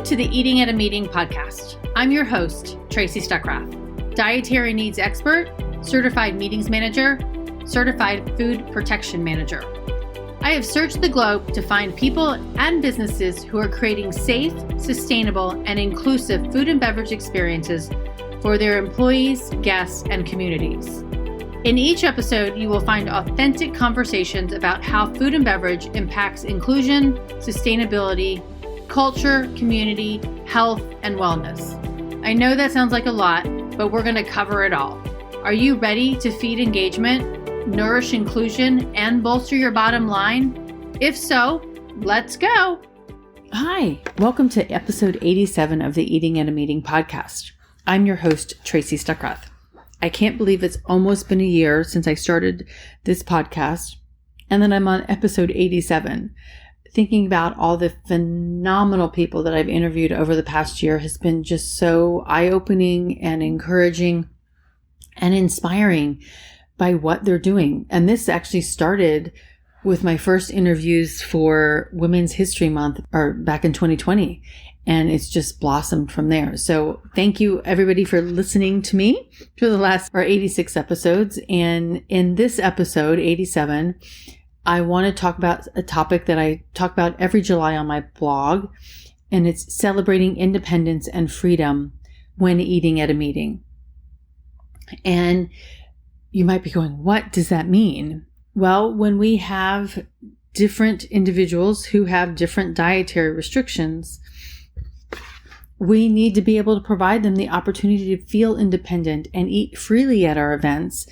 Welcome to the Eating at a Meeting podcast. I'm your host, Tracy Stuckrath, dietary needs expert, certified meetings manager, certified food protection manager. I have searched the globe to find people and businesses who are creating safe, sustainable, and inclusive food and beverage experiences for their employees, guests, and communities. In each episode, you will find authentic conversations about how food and beverage impacts inclusion, sustainability, culture, community, health, and wellness. I know that sounds like a lot, but we're going to cover it all. Are you ready to feed engagement, nourish inclusion, and bolster your bottom line? If so, let's go. Hi, welcome to episode 87 of the Eating at a Meeting podcast. I'm your host, Tracy Stuckrath. I can't believe it's almost been a year since I started this podcast, and then I'm on episode 87. Thinking about all the phenomenal people that I've interviewed over the past year has been just so eye-opening and encouraging and inspiring by what they're doing. And this actually started with my first interviews for Women's History Month, or back in 2020. And it's just blossomed from there. So thank you everybody for listening to me for the last 86 episodes. And in this episode, 87, I want to talk about a topic that I talk about every July on my blog, and it's celebrating independence and freedom when eating at a meeting. And you might be going, what does that mean? Well, when we have different individuals who have different dietary restrictions, we need to be able to provide them the opportunity to feel independent and eat freely at our events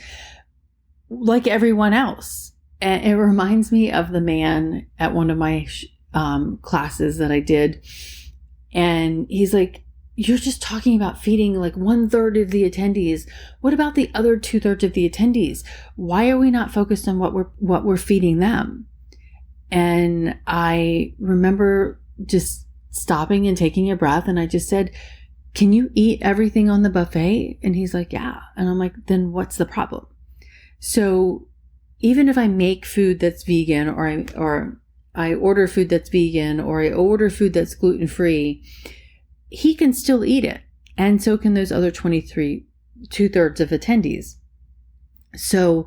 like everyone else. And it reminds me of the man at one of my classes that I did. And he's like, you're just talking about feeding like 1/3 of the attendees. What about the other 2/3 of the attendees? Why are we not focused on what we're feeding them? And I remember just stopping and taking a breath. And I just said, can you eat everything on the buffet? And he's like, yeah. And I'm like, then what's the problem? So even if I make food that's vegan, or I order food that's vegan, or I order food that's gluten-free, he can still eat it. And so can those other 2/3 of attendees. So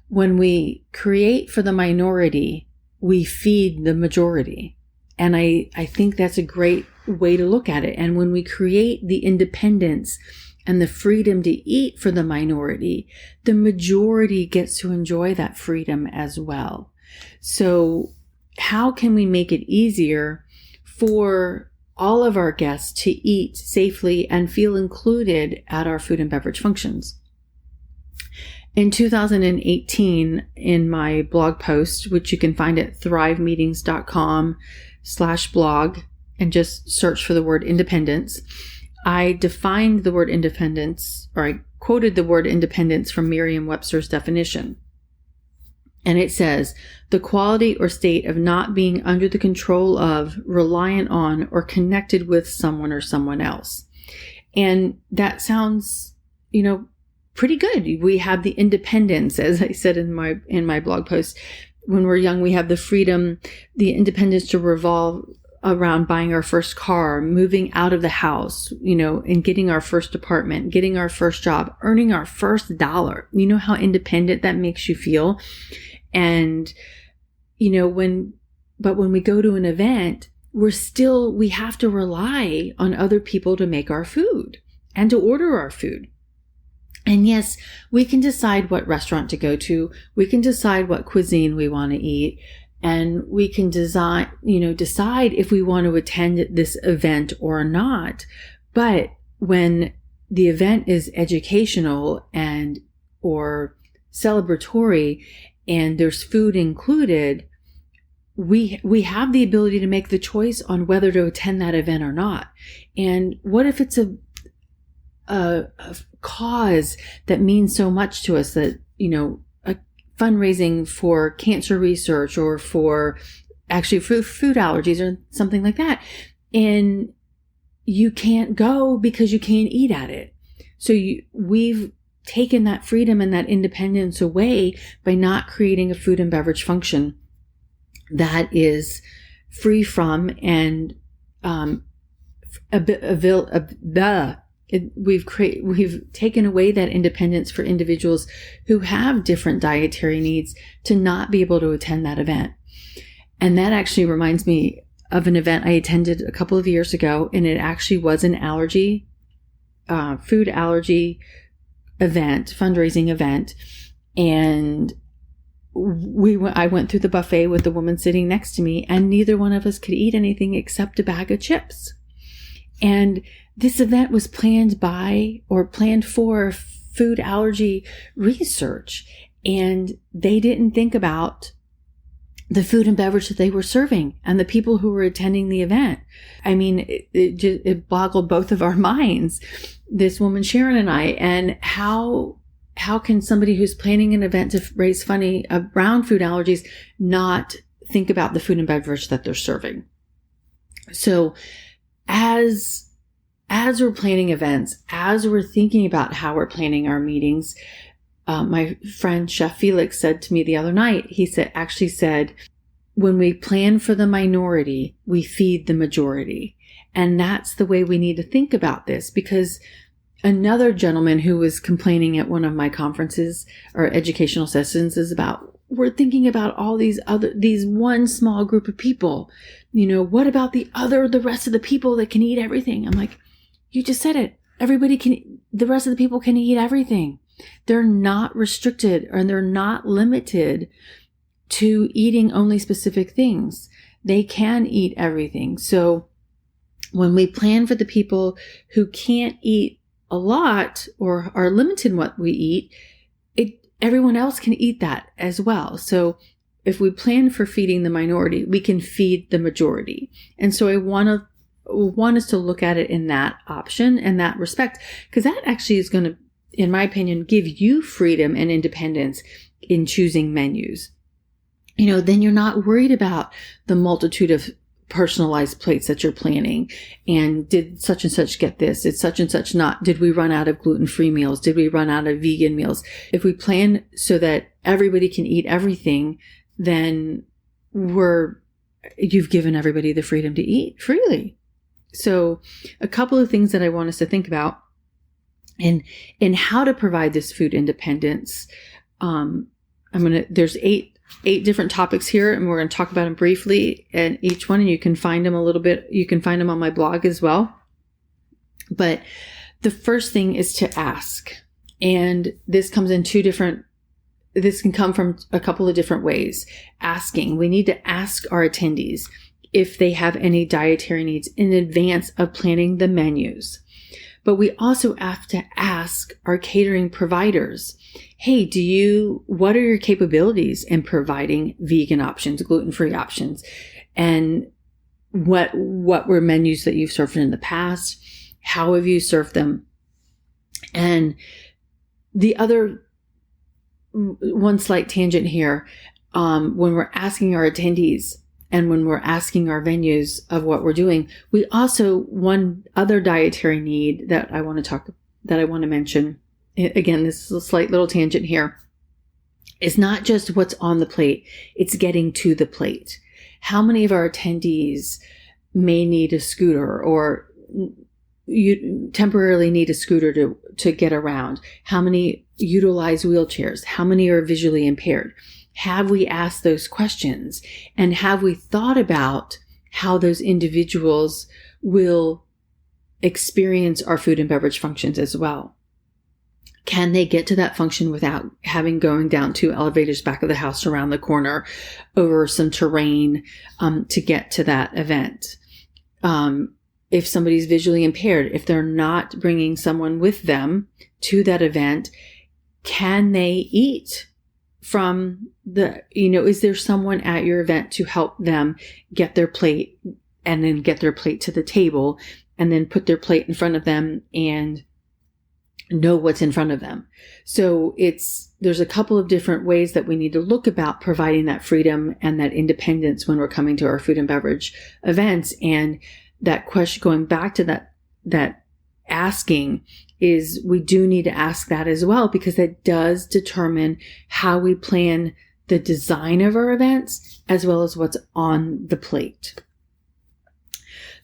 when we create for the minority, we feed the majority. And I think that's a great way to look at it. And when we create the independence and the freedom to eat for the minority, the majority gets to enjoy that freedom as well. So how can we make it easier for all of our guests to eat safely and feel included at our food and beverage functions? In 2018, in my blog post, which you can find at thrivemeetings.com/blog, and just search for the word independence, I defined the word independence, or I quoted the word independence from Merriam-Webster's definition. And it says, the quality or state of not being under the control of, reliant on, or connected with someone or someone else. And that sounds, pretty good. We have the independence, as I said in my blog post. When we're young, we have the freedom, the independence to revolve around buying our first car, moving out of the house, and getting our first apartment, getting our first job, earning our first dollar. You know how independent that makes you feel? And, when we go to an event, we have to rely on other people to make our food and to order our food. And yes, we can decide what restaurant to go to. We can decide what cuisine we want to eat. And we can decide if we want to attend this event or not. But when the event is educational or celebratory and there's food included, we have the ability to make the choice on whether to attend that event or not. And what if it's a cause that means so much to us, that, fundraising for cancer research, or for food allergies or something like that. And you can't go because you can't eat at it. So we've taken that freedom and that independence away by not creating a food and beverage function that is free from and we've taken away that independence for individuals who have different dietary needs to not be able to attend that event. And that actually reminds me of an event I attended a couple of years ago, and it actually was an food allergy event, fundraising event. And I went through the buffet with the woman sitting next to me, and neither one of us could eat anything except a bag of chips. And this event was planned for food allergy research. And they didn't think about the food and beverage that they were serving and the people who were attending the event. I mean, it boggled both of our minds, this woman, Sharon, and I, and how can somebody who's planning an event to raise money around food allergies not think about the food and beverage that they're serving? So as we're planning events, as we're thinking about how we're planning our meetings, my friend Chef Felix said to me the other night, he said, when we plan for the minority, we feed the majority. And that's the way we need to think about this, because another gentleman who was complaining at one of my conferences or educational sessions is about, we're thinking about all these one small group of people. What about the rest of the people that can eat everything? I'm like, you just said it. The rest of the people can eat everything. They're not restricted and they're not limited to eating only specific things. They can eat everything. So when we plan for the people who can't eat a lot or are limited in what we eat, everyone else can eat that as well. So if we plan for feeding the minority, we can feed the majority. And so I want us to look at it in that option and that respect, because that actually is going to, in my opinion, give you freedom and independence in choosing menus. Then you're not worried about the multitude of personalized plates that you're planning. And did such and such get this? Did such and such not? Did we run out of gluten-free meals? Did we run out of vegan meals? If we plan so that everybody can eat everything, then you've given everybody the freedom to eat freely. So a couple of things that I want us to think about in how to provide this food independence. There's eight different topics here, and we're going to talk about them briefly, and each one, and you can find them you can find them on my blog as well. But the first thing is to ask. And this can come from a couple of different ways. Asking. We need to ask our attendees if they have any dietary needs in advance of planning the menus. But we also have to ask our catering providers, hey, what are your capabilities in providing vegan options, gluten-free options? And what were menus that you've served in the past? How have you served them? And the other one slight tangent here, when we're asking our attendees and when we're asking our venues of what we're doing, we also, one other dietary need that I want to mention, again, this is a slight little tangent here, is not just what's on the plate, it's getting to the plate. How many of our attendees may need a scooter or you temporarily need a scooter to get around? How many utilize wheelchairs? How many are visually impaired? Have we asked those questions? And have we thought about how those individuals will experience our food and beverage functions as well? Can they get to that function without going down 2 elevators back of the house around the corner over some terrain to get to that event? If somebody's visually impaired, if they're not bringing someone with them to that event, can they eat from is there someone at your event to help them get their plate and then get their plate to the table and then put their plate in front of them and know what's in front of them? So there's a couple of different ways that we need to look about providing that freedom and that independence when we're coming to our food and beverage events. And that question, going back to that asking, is we do need to ask that as well, because that does determine how we plan the design of our events as well as what's on the plate.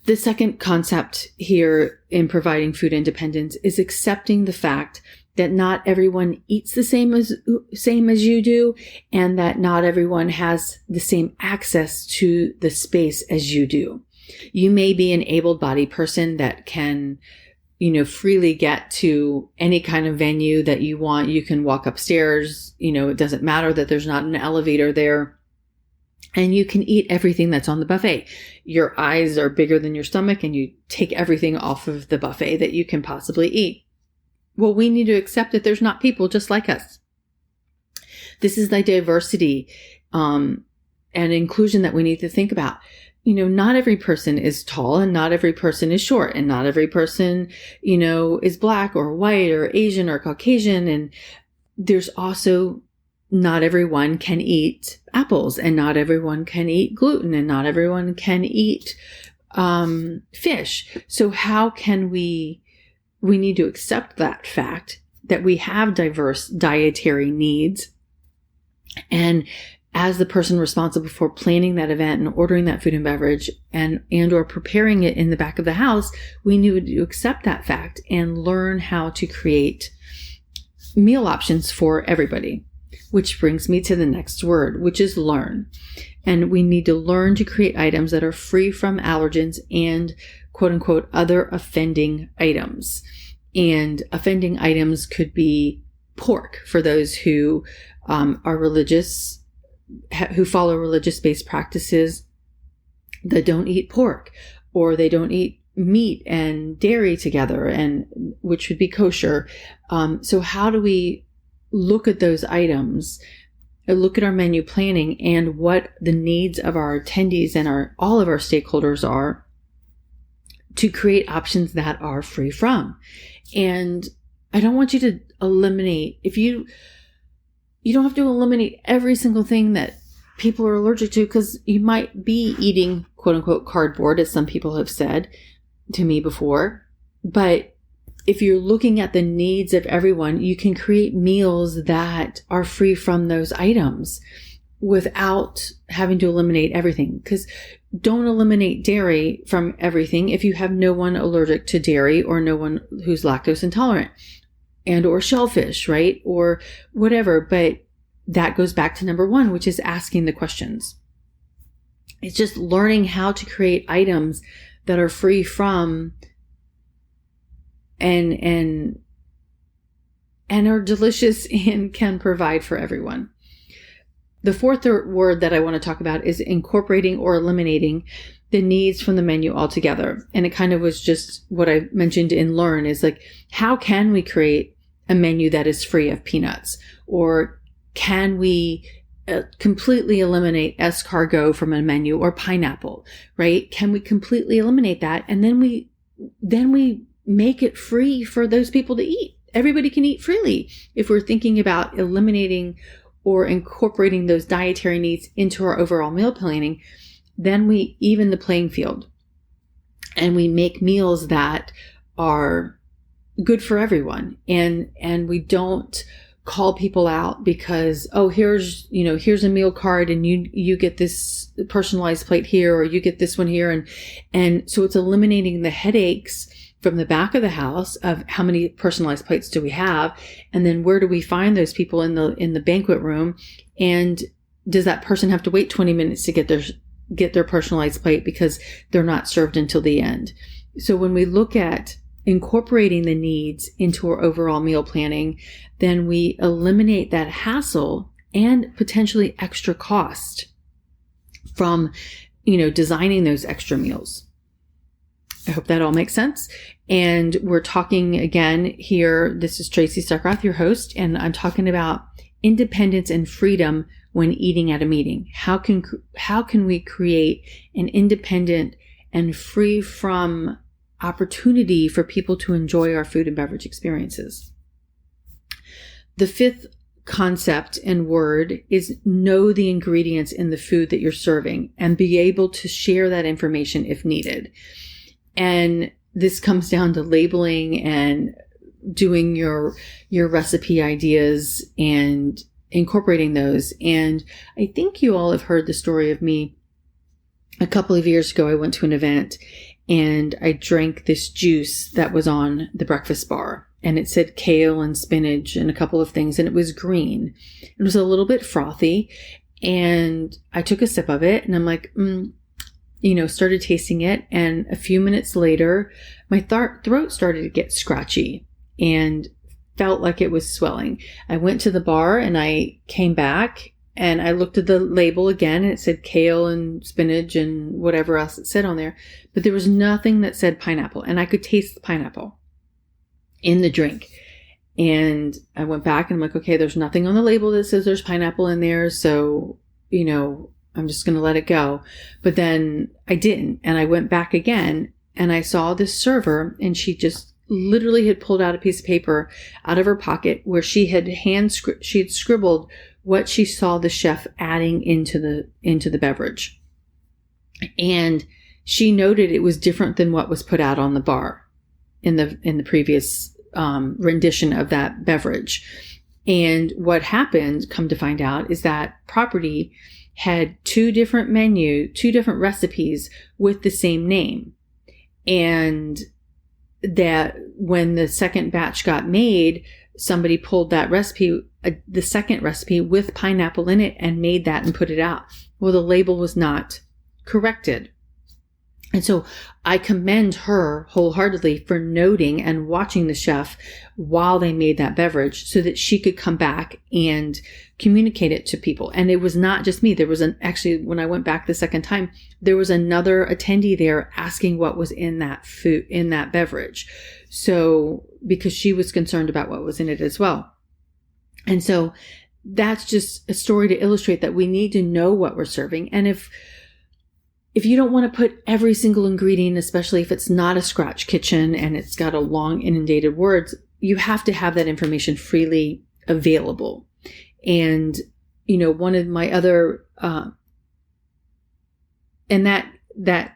The second concept here in providing food independence is accepting the fact that not everyone eats the same as you do, and that not everyone has the same access to the space as you do. You may be an able-bodied person that can, freely get to any kind of venue that you want. You can walk upstairs. It doesn't matter that there's not an elevator there. And you can eat everything that's on the buffet. Your eyes are bigger than your stomach, and you take everything off of the buffet that you can possibly eat. Well, we need to accept that there's not people just like us. This is the diversity and inclusion that we need to think about. Not every person is tall, and not every person is short, and not every person, is black or white or Asian or Caucasian. And there's also not everyone can eat apples, and not everyone can eat gluten, and not everyone can eat fish. So how can we need to accept that fact that we have diverse dietary needs. And as the person responsible for planning that event and ordering that food and beverage and or preparing it in the back of the house, we need to accept that fact and learn how to create meal options for everybody. Which brings me to the next word, which is learn. And we need to learn to create items that are free from allergens and quote unquote other offending items. And offending items could be pork for those who are religious, who follow religious-based practices that don't eat pork, or they don't eat meat and dairy together, and which would be kosher. So how do we look at those items, look at our menu planning and what the needs of our attendees and all of our stakeholders are to create options that are free from? And I don't want you to eliminate, you don't have to eliminate every single thing that people are allergic to, because you might be eating quote unquote cardboard, as some people have said to me before. But if you're looking at the needs of everyone, you can create meals that are free from those items without having to eliminate everything. Because don't eliminate dairy from everything if you have no one allergic to dairy or no one who's lactose intolerant and or shellfish, right? Or whatever. But that goes back to number one, which is asking the questions. It's just learning how to create items that are free from and are delicious and can provide for everyone. The fourth word that I want to talk about is incorporating or eliminating the needs from the menu altogether. And it kind of was just what I mentioned in learn, is like, how can we create a menu that is free of peanuts? Or can we completely eliminate escargot from a menu, or pineapple, right? Can we completely eliminate that? And then we make it free for those people to eat. Everybody can eat freely. If we're thinking about eliminating or incorporating those dietary needs into our overall meal planning, then we even the playing field and we make meals that are good for everyone. And we don't call people out because, oh, here's a meal card and you get this personalized plate here, or you get this one here. And so it's eliminating the headaches from the back of the house of how many personalized plates do we have? And then where do we find those people in the banquet room? And does that person have to wait 20 minutes to get their personalized plate because they're not served until the end? So when we look at incorporating the needs into our overall meal planning, then we eliminate that hassle and potentially extra cost from, designing those extra meals. I hope that all makes sense. And we're talking again here. This is Tracy Stuckrath, your host, and I'm talking about independence and freedom when eating at a meeting. How can we create an independent and free from opportunity for people to enjoy our food and beverage experiences? The fifth concept and word is know the ingredients in the food that you're serving and be able to share that information if needed. And this comes down to labeling and doing your recipe ideas and incorporating those. And I think you all have heard the story of me. A couple of years ago, I went to an event and I drank this juice that was on the breakfast bar, and it said kale and spinach and a couple of things, and it was green. It was a little bit frothy, and I took a sip of it, and I'm like, started tasting it. And a few minutes later, my throat started to get scratchy and felt like it was swelling. I went to the bar and I came back and I looked at the label again, and it said kale and spinach and whatever else it said on there, but there was nothing that said pineapple, and I could taste the pineapple in the drink. And I went back and I'm like, okay, there's nothing on the label that says there's pineapple in there. So, I'm just going to let it go. But then I didn't. And I went back again and I saw this server, and she just literally had pulled out a piece of paper out of her pocket where she had scribbled what she saw the chef adding into the beverage. And she noted it was different than what was put out on the bar in the previous rendition of that beverage. And what happened, come to find out, is that property had two different recipes with the same name. And that when the second batch got made, somebody pulled that recipe, the second recipe with pineapple in it, and made that and put it out. Well, the label was not corrected. And so I commend her wholeheartedly for noting and watching the chef while they made that beverage so that she could come back and communicate it to people. And it was not just me. There was actually, when I went back the second time, there was another attendee there asking what was in that food, in that beverage. So, because she was concerned about what was in it as well. And so that's just a story to illustrate that we need to know what we're serving. And if you don't want to put every single ingredient, especially if it's not a scratch kitchen and it's got a long inundated words, you have to have that information freely available. And, one of my other, and that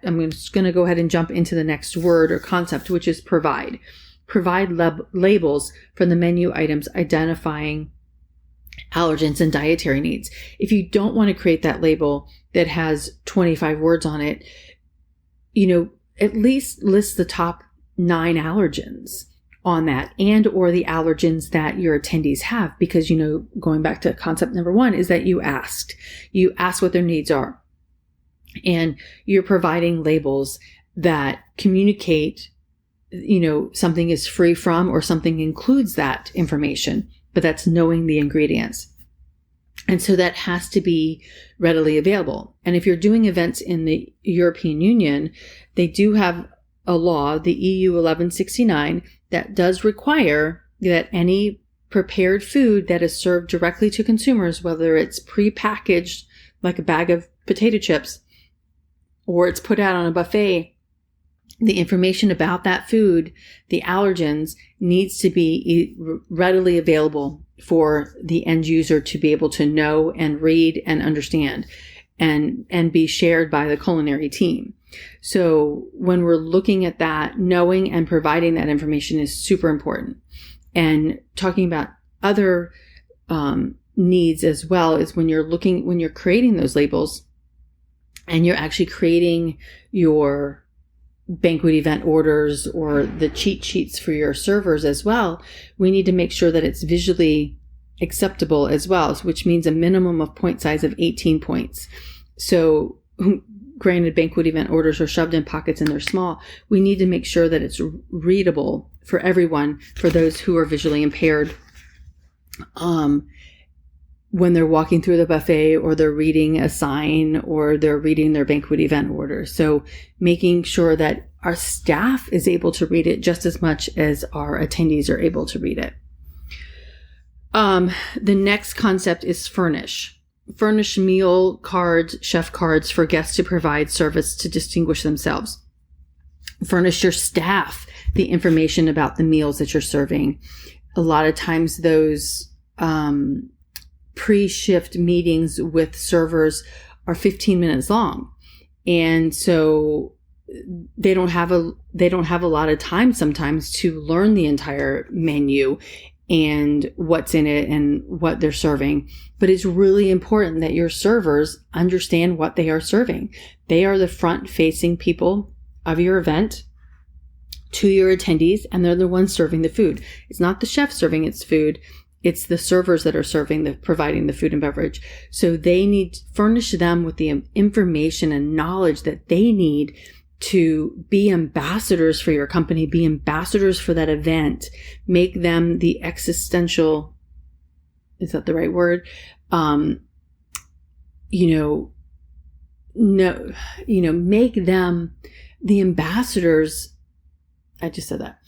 I'm just going to go ahead and jump into the next word or concept, which is provide. Provide labels for the menu items identifying allergens and dietary needs. If you don't want to create that label that has 25 words on it, at least list the top 9 allergens on that, and or the allergens that your attendees have, because, going back to concept number 1 is that you asked what their needs are, and you're providing labels that communicate, something is free from or something includes that information, but that's knowing the ingredients. And so that has to be readily available. And if you're doing events in the European Union, they do have a law, the EU 1169, that does require that any prepared food that is served directly to consumers, whether it's prepackaged like a bag of potato chips or it's put out on a buffet, the information about that food, the allergens, needs to be readily available for the end user to be able to know and read and understand, and be shared by the culinary team. So when we're looking at that, knowing and providing that information is super important. And talking about other needs as well is when you're creating those labels and you're actually creating your banquet event orders or the cheat sheets for your servers as well, we need to make sure that it's visually acceptable as well, which means a minimum of point size of 18 points. So granted, banquet event orders are shoved in pockets and they're small. We need to make sure that it's readable for everyone, for those who are visually impaired, when they're walking through the buffet or they're reading a sign or they're reading their banquet event order. So making sure that our staff is able to read it just as much as our attendees are able to read it. The next concept is furnish. Furnish meal cards, chef cards for guests to provide service to distinguish themselves. Furnish your staff the information about the meals that you're serving. A lot of times those pre-shift meetings with servers are 15 minutes long. And so they don't have a lot of time sometimes to learn the entire menu and what's in it and what they're serving. But it's really important that your servers understand what they are serving. They are the front-facing people of your event to your attendees, and they're the ones serving the food. It's not the chef serving its food. It's the servers that are providing the food and beverage. So they need to furnish them with the information and knowledge that they need to be ambassadors for your company, be ambassadors for that event, make them the existential, is that the right word? Make them the ambassadors. I just said that.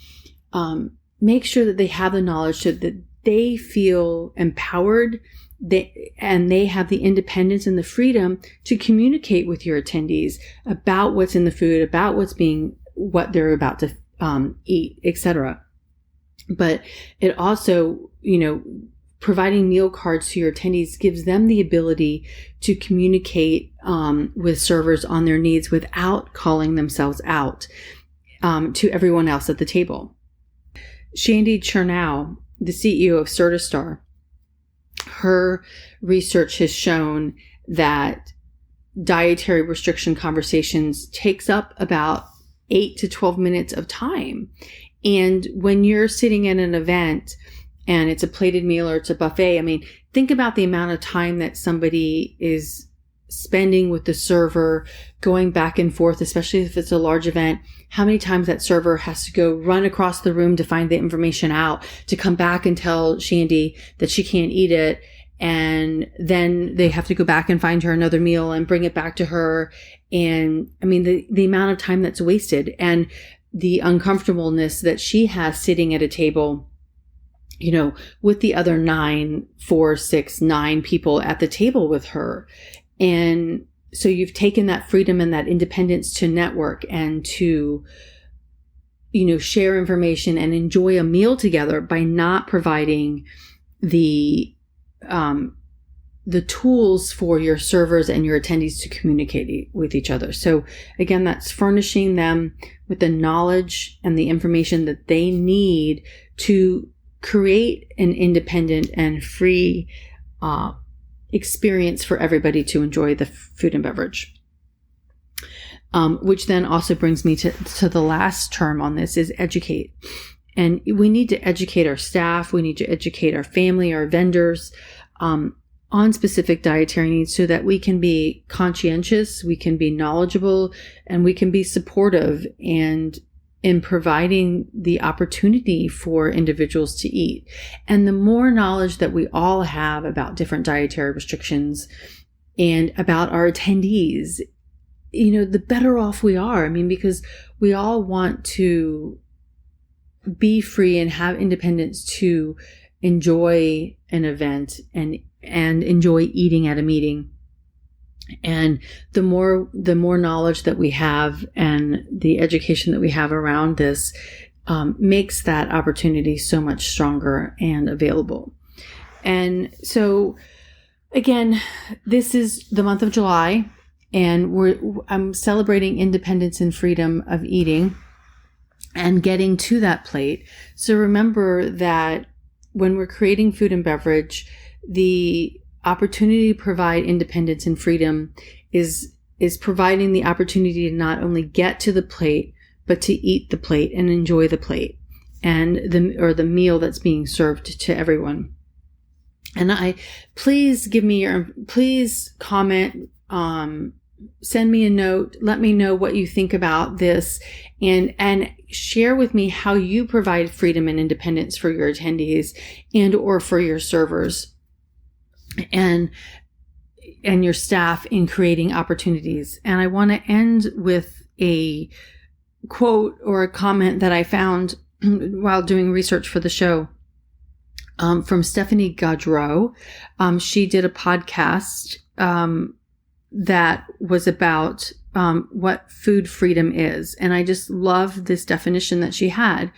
Make sure that they have the knowledge so that they feel empowered, and they have the independence and the freedom to communicate with your attendees about what's in the food, about what they're about to eat, etc. But it also, providing meal cards to your attendees gives them the ability to communicate with servers on their needs without calling themselves out to everyone else at the table. Shandy Chernow, the CEO of Certistar, her research has shown that dietary restriction conversations takes up about 8 to 12 minutes of time. And when you're sitting at an event and it's a plated meal or it's a buffet, think about the amount of time that somebody is spending with the server, going back and forth, especially if it's a large event, how many times that server has to go run across the room to find the information out, to come back and tell Shandy that she can't eat it. And then they have to go back and find her another meal and bring it back to her. And the amount of time that's wasted and the uncomfortableness that she has sitting at a table, with the other 9 people at the table with her. And so you've taken that freedom and that independence to network and to, share information and enjoy a meal together by not providing the tools for your servers and your attendees to communicate with each other. So again, that's furnishing them with the knowledge and the information that they need to create an independent and free experience for everybody to enjoy the food and beverage. Which then also brings me to the last term on this is educate. And we need to educate our staff. We need to educate our family, our vendors, on specific dietary needs so that we can be conscientious, we can be knowledgeable, and we can be supportive and in providing the opportunity for individuals to eat. And the more knowledge that we all have about different dietary restrictions and about our attendees, the better off we are. Because we all want to be free and have independence to enjoy an event and enjoy eating at a meeting. And the more knowledge that we have and the education that we have around this makes that opportunity so much stronger and available. And so, again, this is the month of July, and I'm celebrating independence and freedom of eating and getting to that plate. So remember that when we're creating food and beverage, the opportunity to provide independence and freedom is providing the opportunity to not only get to the plate, but to eat the plate and enjoy the plate and the meal that's being served to everyone. And please comment, send me a note, let me know what you think about this, and share with me how you provide freedom and independence for your attendees and or for your servers and your staff in creating opportunities. And I want to end with a quote or a comment that I found while doing research for the show from Stephanie Gaudreau. She did a podcast that was about what food freedom is. And I just love this definition that she had.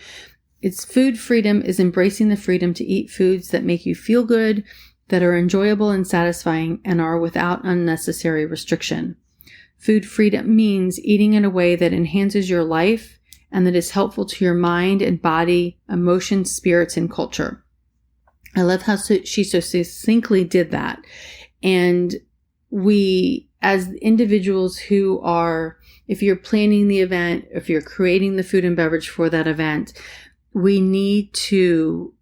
It's food freedom is embracing the freedom to eat foods that make you feel good, that are enjoyable and satisfying, and are without unnecessary restriction. Food freedom means eating in a way that enhances your life and that is helpful to your mind and body, emotions, spirits, and culture. I love how she so succinctly did that. And we, as individuals who are, if you're planning the event, if you're creating the food and beverage for that event, we need to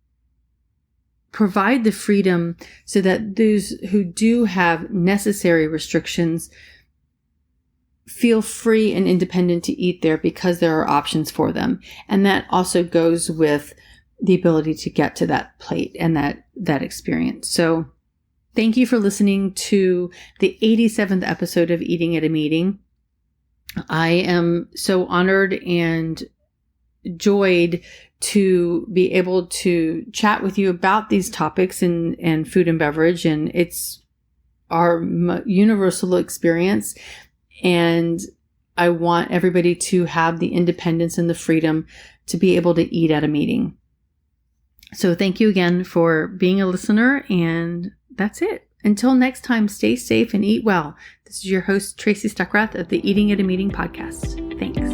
provide the freedom so that those who do have necessary restrictions feel free and independent to eat there because there are options for them. And that also goes with the ability to get to that plate and that experience. So thank you for listening to the 87th episode of Eating at a Meeting. I am so honored and joyed to be able to chat with you about these topics and food and beverage. And it's our universal experience. And I want everybody to have the independence and the freedom to be able to eat at a meeting. So thank you again for being a listener. And that's it. Until next time, stay safe and eat well. This is your host, Tracy Stuckrath of the Eating at a Meeting podcast. Thanks.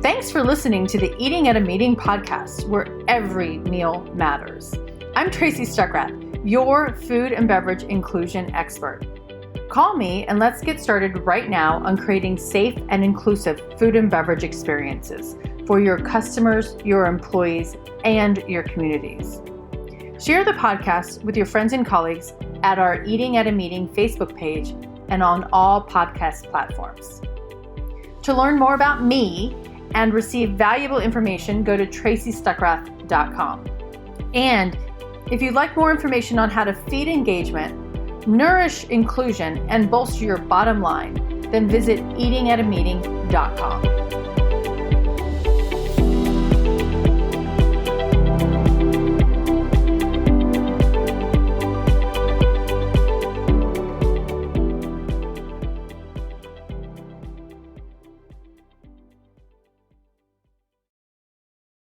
Thanks for listening to the Eating at a Meeting podcast, where every meal matters. I'm Tracy Stuckrath, your food and beverage inclusion expert. Call me and let's get started right now on creating safe and inclusive food and beverage experiences for your customers, your employees, and your communities. Share the podcast with your friends and colleagues at our Eating at a Meeting Facebook page and on all podcast platforms. To learn more about me and receive valuable information, go to tracystuckrath.com. And if you'd like more information on how to feed engagement, nourish inclusion, and bolster your bottom line, then visit eatingatameeting.com.